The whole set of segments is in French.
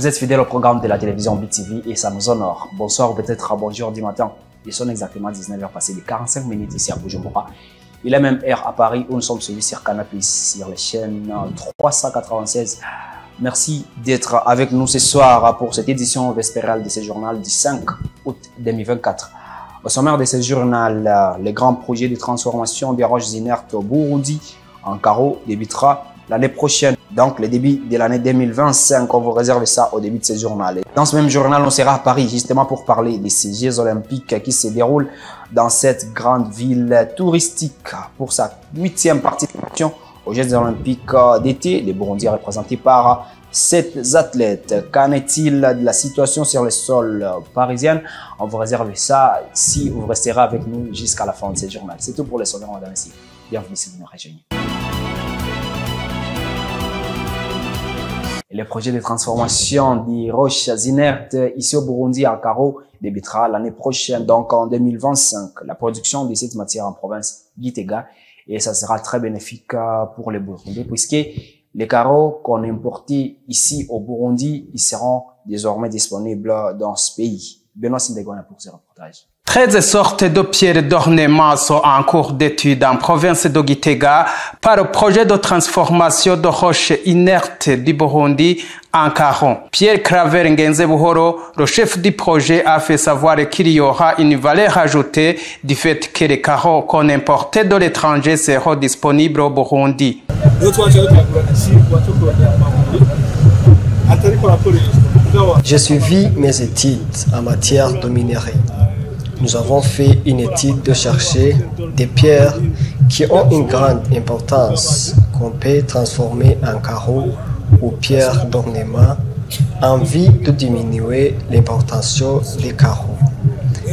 Vous êtes fidèle au programme de la télévision BTV et ça nous honore. Bonsoir ou peut-être bonjour du matin. Il sonne exactement 19h passé de 45 minutes ici à Bujumbura. Il est même heure à Paris où nous sommes suivis sur Canal+, sur les chaînes 396. Merci d'être avec nous ce soir pour cette édition vespérale de ce journal du 5 août 2024. Au sommaire de ce journal, le grand projet de transformation des roches inertes au Burundi en carreau débutera l'année prochaine. Donc, le début de l'année 2025, on vous réserve ça au début de ce journal. Dans ce même journal, on sera à Paris justement pour parler de ces Jeux olympiques qui se déroulent dans cette grande ville touristique. Pour sa 8e participation aux Jeux olympiques d'été, le Burundi est représenté par 7 athlètes. Qu'en est-il de la situation sur le sol parisien? On vous réserve ça si vous resterez avec nous jusqu'à la fin de ce journal. C'est tout pour les sonneries, madame et messieurs. Bienvenue si vous nous rejoignez. Le projet de transformation des roches inertes ici au Burundi à carreau débutera l'année prochaine, donc en 2025. La production de cette matière en province Gitega, et ça sera très bénéfique pour les Burundais puisque les carreaux qu'on importait ici au Burundi, ils seront désormais disponibles dans ce pays. Benoît Sindegona pour ce reportage. 13 sortes de pierres d'ornement sont en cours d'étude en province de Gitega par le projet de transformation de roches inertes du Burundi en carreau. Pierre Claver Ngenzebuhoro, le chef du projet, a fait savoir qu'il y aura une valeur ajoutée du fait que les carreaux qu'on importait de l'étranger seront disponibles au Burundi. J'ai suivi mes études en matière de minerais. Nous avons fait une étude de chercher des pierres qui ont une grande importance qu'on peut transformer en carreaux ou pierres d'ornement en vue de diminuer l'importation des carreaux.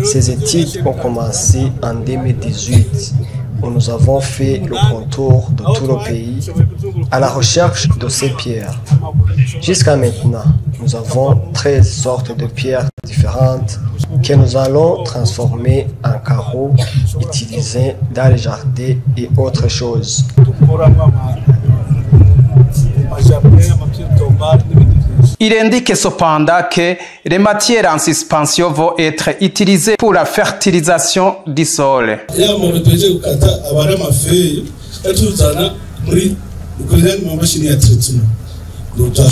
Ces études ont commencé en 2018 où nous avons fait le contour de tout le pays à la recherche de ces pierres. Jusqu'à maintenant, nous avons 13 sortes de pierres différentes que nous allons transformer en carreaux utilisés dans les jardins et autres choses. Il indique cependant que les matières en suspension vont être utilisées pour la fertilisation du sol.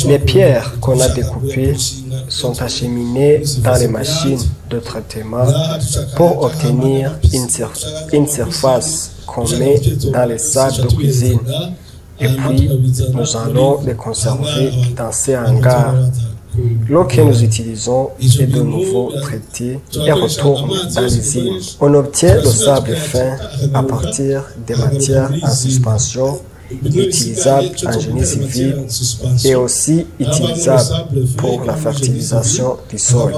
Les pierres qu'on a découpées sont acheminées dans les machines de traitement pour obtenir une surface qu'on met dans les sacs de cuisine. Et puis, nous allons les conserver dans ces hangars. L'eau que nous utilisons est de nouveau traitée et retourne dans l'usine. On obtient le sable fin à partir des matières en suspension utilisable en génie civil et aussi utilisable pour la fertilisation du sol.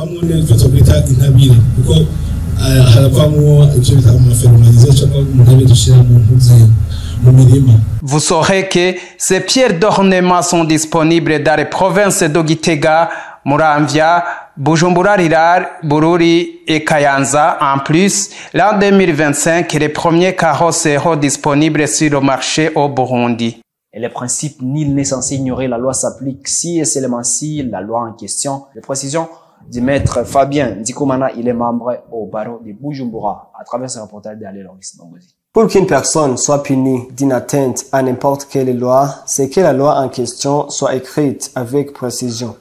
Vous saurez que ces pierres d'ornement sont disponibles dans les provinces de Gitega, Muramvya, Bujumbura Rural, Bururi et Kayanza. En plus, l'an 2025, les premiers carreaux seront disponibles sur le marché au Burundi. Et le principe nul n'est censé ignorer, la loi s'applique si et seulement si la loi en question. Les précisions du maître Fabien Ndikumana, il est membre au barreau de Bujumbura à travers ce reportage d'Alé Loris Nongozi. Pour qu'une personne soit punie d'une atteinte à n'importe quelle loi, c'est que la loi en question soit écrite avec précision,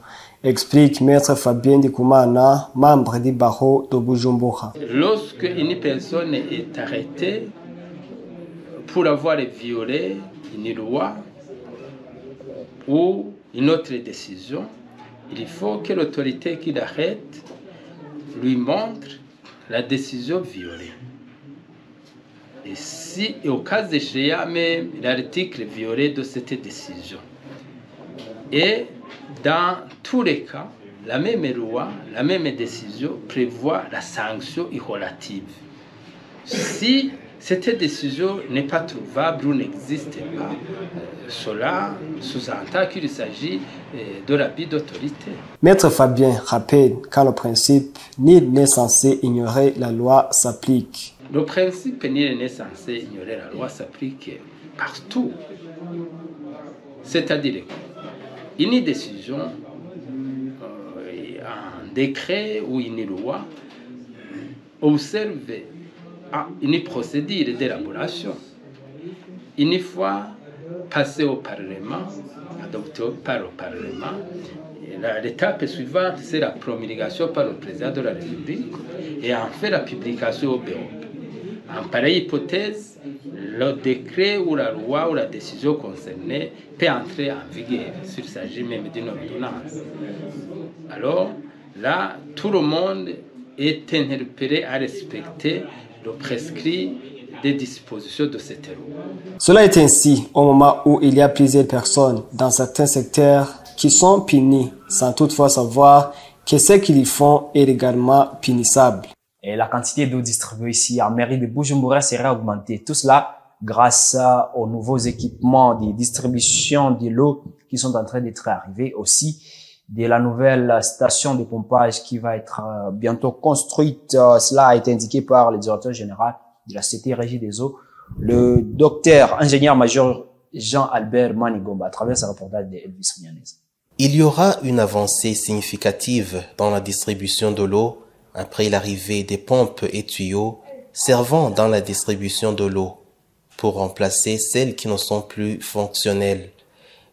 explique maître Fabien Ndikumana, membre du barreau de Bujumbura. Lorsque une personne est arrêtée pour avoir violé une loi ou une autre décision, il faut que l'autorité qui l'arrête lui montre la décision violée. Et si, au cas échéant, même l'article violé de cette décision. Et dans tous les cas, la même loi, la même décision prévoit la sanction irrelative. Si cette décision n'est pas trouvable ou n'existe pas, cela sous-entend qu'il s'agit de l'abus d'autorité. Maître Fabien rappelle qu'en le principe, nul n'est censé ignorer la loi s'applique. Le principe nul n'est censé ignorer la loi s'applique partout. C'est-à-dire une décision décret ou une loi observe une procédure d'élaboration. Une fois passé au Parlement, adopté par le Parlement, l'étape suivante, c'est la promulgation par le président de la République et enfin la publication au BOP. En pareille hypothèse, le décret ou la loi ou la décision concernée peut entrer en vigueur, s'il s'agit même d'une ordonnance. Alors là, tout le monde est interpellé à respecter le prescrit des dispositions de cette loi. Cela est ainsi au moment où il y a plusieurs personnes dans certains secteurs qui sont punies sans toutefois savoir que ce qu'ils font est légalement punissable. Et la quantité d'eau distribuée ici en mairie de Bujumbura serait augmentée. Tout cela grâce aux nouveaux équipements de distribution de l'eau qui sont en train d'être arrivés, aussi de la nouvelle station de pompage qui va être bientôt construite. Cela a été indiqué par le directeur général de la Société Régie des eaux, le docteur ingénieur-major Jean-Albert Manigomba, à travers ce reportage de Elvis Mianez. Il y aura une avancée significative dans la distribution de l'eau après l'arrivée des pompes et tuyaux servant dans la distribution de l'eau pour remplacer celles qui ne sont plus fonctionnelles,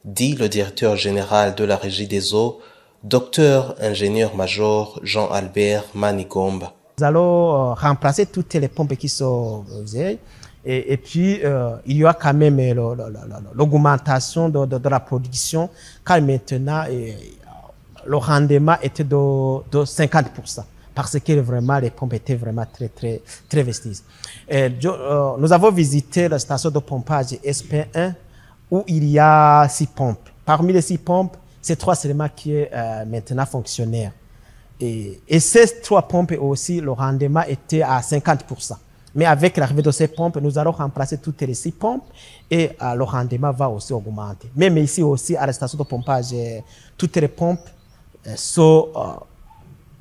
dit le directeur général de la Régie des eaux, docteur ingénieur-major Jean-Albert Manigomba. Nous allons remplacer toutes les pompes qui sont vieilles et puis il y aura quand même l'augmentation de la production car maintenant le rendement était de 50% parce que vraiment les pompes étaient vraiment très vestiges. Nous avons visité la station de pompage SP1 où il y a 6 pompes. Parmi les 6 pompes, c'est 3 seulement qui est maintenant fonctionnaire. Et ces 3 pompes aussi, le rendement était à 50%. Mais avec l'arrivée de ces pompes, nous allons remplacer toutes les 6 pompes et le rendement va aussi augmenter. Même ici aussi, à la station de pompage, toutes les pompes sont,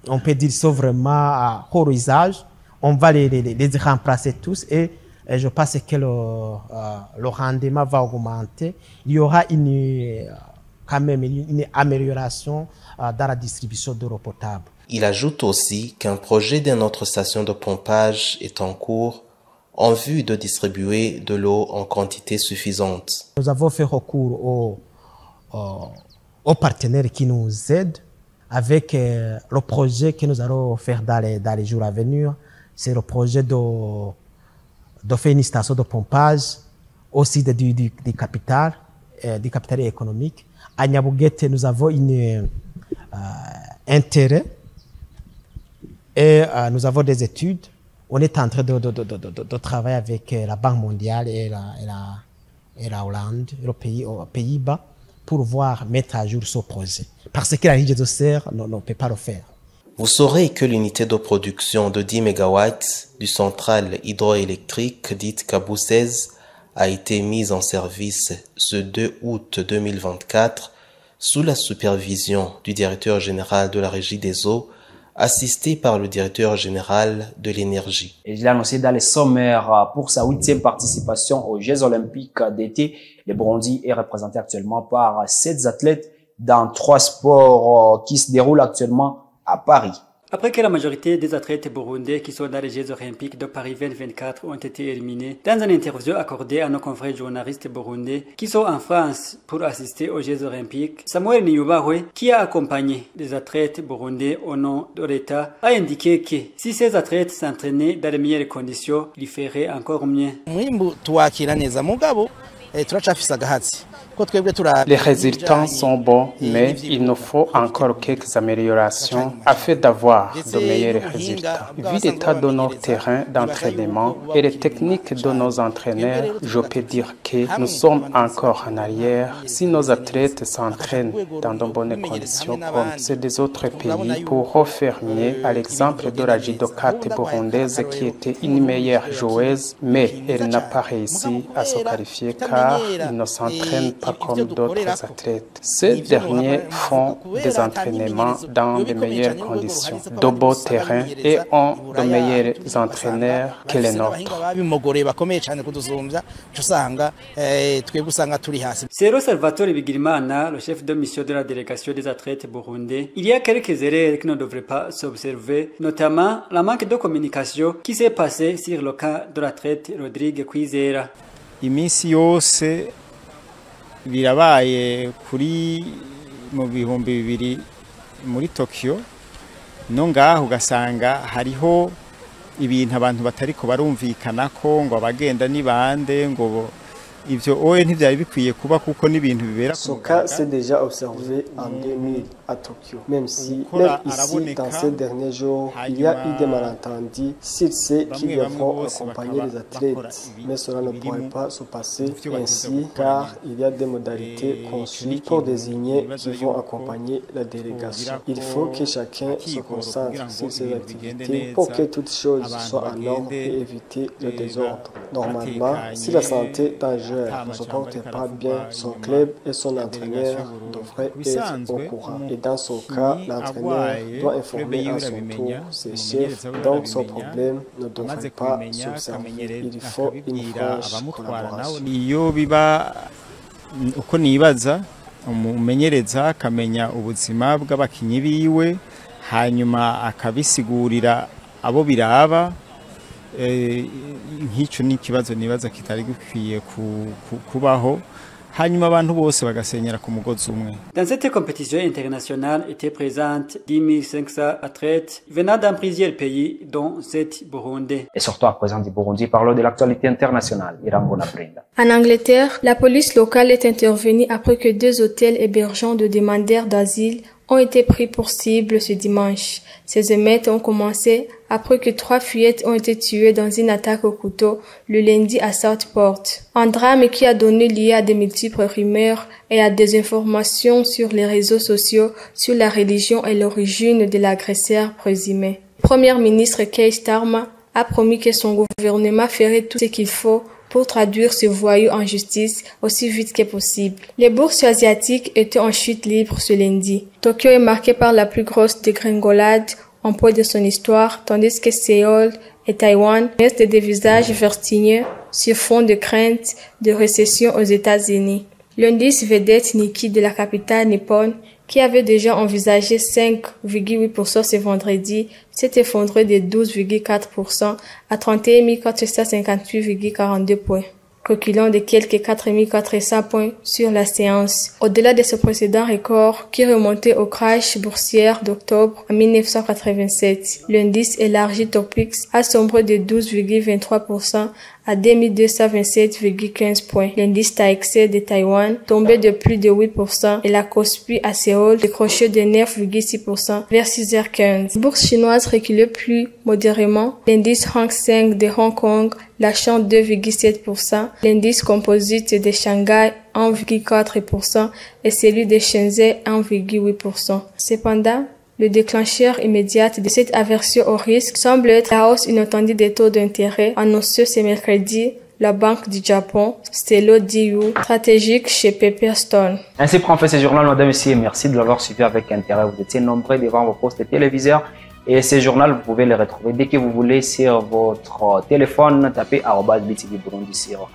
on peut dire, sont vraiment à haut usage. On va les remplacer tous et je pense que le rendement va augmenter. Il y aura quand même une amélioration dans la distribution d'eau potable. Il ajoute aussi qu'un projet d'une autre station de pompage est en cours en vue de distribuer de l'eau en quantité suffisante. Nous avons fait recours aux partenaires qui nous aident avec le projet que nous allons faire dans les jours à venir. C'est le projet de faire une station de pompage aussi du capital économique. À Nyabugete, nous avons intérêt et nous avons des études. On est en train de travailler avec la Banque mondiale et la Hollande, les Pays-Bas, pour mettre à jour ce projet. Parce que la Régie de Serre ne peut pas le faire. Vous saurez que l'unité de production de 10 MW du centrale hydroélectrique dite Kabou 16 a été mise en service ce 2 août 2024 sous la supervision du directeur général de la Régie des eaux, assisté par le directeur général de l'énergie. Et je l'ai annoncé dans les sommaires pour sa 8e participation aux Jeux olympiques d'été. Le Burundi est représenté actuellement par 7 athlètes dans 3 sports qui se déroulent actuellement à Paris. Après que la majorité des athlètes burundais qui sont dans les Jeux olympiques de Paris 2024 ont été éliminés, dans une interview accordée à nos confrères journalistes burundais qui sont en France pour assister aux Jeux olympiques, Samuel Niyubahwe, qui a accompagné les athlètes burundais au nom de l'État, a indiqué que si ces athlètes s'entraînaient dans les meilleures conditions, ils feraient encore mieux. Les résultats sont bons, mais il nous faut encore quelques améliorations afin d'avoir de meilleurs résultats. Vu l'état de nos terrains d'entraînement et les techniques de nos entraîneurs, je peux dire que nous sommes encore en arrière. Si nos athlètes s'entraînent dans de bonnes conditions comme ceux des autres pays, pour refaire mieux, à l'exemple de la judokate burundaise qui était une meilleure joueuse, mais elle n'a pas réussi à se qualifier car ils ne s'entraînent pas comme d'autres athlètes. Ces derniers font des entraînements dans de meilleures conditions, de beaux terrains et ont de meilleurs entraîneurs que les nôtres. Selon Salvatore Bigirimana, le chef de mission de la délégation des athlètes burundais, il y a quelques erreurs qui ne devraient pas s'observer, notamment la manque de communication qui s'est passé sur le cas de l'athlète Rodrigue Kwizera. Iminsi yose birabaye kuri mu bihumbi bibiri muri Tokyo no ngaho ugasanga hariho ibintu abantu batariko barumvikana ko ngo abagenda ni bande ngo ivyo oye ntivyari bikwiye kuba kuko n'ibintu bibera. Ce cas s'est déjà observé en 2000 à Tokyo. Même ici, dans ces derniers jours, il y a eu des malentendus sur ceux qui devront accompagner les athlètes. Mais cela ne pourrait pas se passer ainsi car il y a des modalités conçues pour désigner qui vont accompagner la délégation. Il faut que chacun se concentre sur ses activités pour que toutes choses soient en ordre et éviter le désordre. Normalement, si la santé d'un joueur ne se porte pas bien, son club et son entraîneur devraient être au courant. Et dans ce cas, l'entraîneur doit informer à son tour ses chefs, donc son problème ne devrait pas s'observer. Il faut une franche collaboration. Iyo biba uko nibaza umumenyereza akamenya ubuzima bw'abakinyi biwe hanyuma akabisigurira abo biraba. Nk'icyo ni ikibazo nibaza kitari gukwiye kubaho hanyuma abantu bose bagasenyera ku mugozi umwe. Dans cette compétition internationale étaient présentes 10 500 athlètes venant dans plusieurs pays dont 7 Burundi. Et surtout à présent du Burundi, parlons de l'actualité internationale. Irangona Brenda. En Angleterre, la police locale est intervenue après que 2 hôtels hébergeant de demandeurs d'asile ont été pris pour cible ce dimanche. Ces émeutes ont commencé après que 3 fillettes ont été tuées dans une attaque au couteau le lundi à Southport. Un drame qui a donné lieu à de multiples rumeurs et à des informations sur les réseaux sociaux sur la religion et l'origine de l'agresseur présumé. Le Premier ministre Keir Starmer a promis que son gouvernement ferait tout ce qu'il faut pour traduire ce voyou en justice aussi vite que possible. Les bourses asiatiques étaient en chute libre ce lundi. Tokyo est marqué par la plus grosse dégringolade en poids de son histoire, tandis que Séoul et Taïwan restent des visages vertigineux sur fond de crainte de récession aux États-Unis. L'indice vedette Nikkei de la capitale nippone, qui avait déjà envisagé 5,8% ce vendredi, s'est effondré de 12,4% à 31 458,42 points, reculant de quelques 4 400 points sur la séance. Au-delà de ce précédent record qui remontait au crash boursier d'octobre en 1987, l'indice élargi Topix a sombré de 12,23% à 2227,15 points. L'indice Taixé de Taïwan tombait de plus de 8% et la Kospi à Séoul décrochait de 9,6% vers 6h15. Les bourses chinoises reculaient plus modérément. L'indice Hang Seng de Hong Kong lâchant 2,7%, l'indice composite de Shanghai 1,4% et celui de Shenzhen 1,8%. Cependant, le déclencheur immédiat de cette aversion au risque semble être la hausse inattendue des taux d'intérêt annoncée ce mercredi. La Banque du Japon, Stelo Diyu, stratégique chez Pepperstone. Ainsi prend fin ce journal, madame et messieurs. Merci de l'avoir suivi avec intérêt. Vous étiez nombreux devant vos postes téléviseurs. Et ce journal, vous pouvez le retrouver dès que vous voulez sur votre téléphone. Tapez @BTV Burundi sur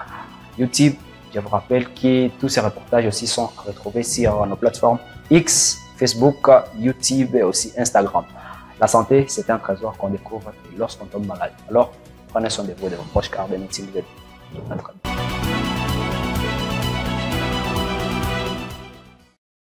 YouTube. Je vous rappelle que tous ces reportages aussi sont retrouvés sur nos plateformes X, Facebook, YouTube et aussi Instagram. La santé, c'est un trésor qu'on découvre lorsqu'on tombe malade. Alors, prenez soin de vous et de vos proches car de nous,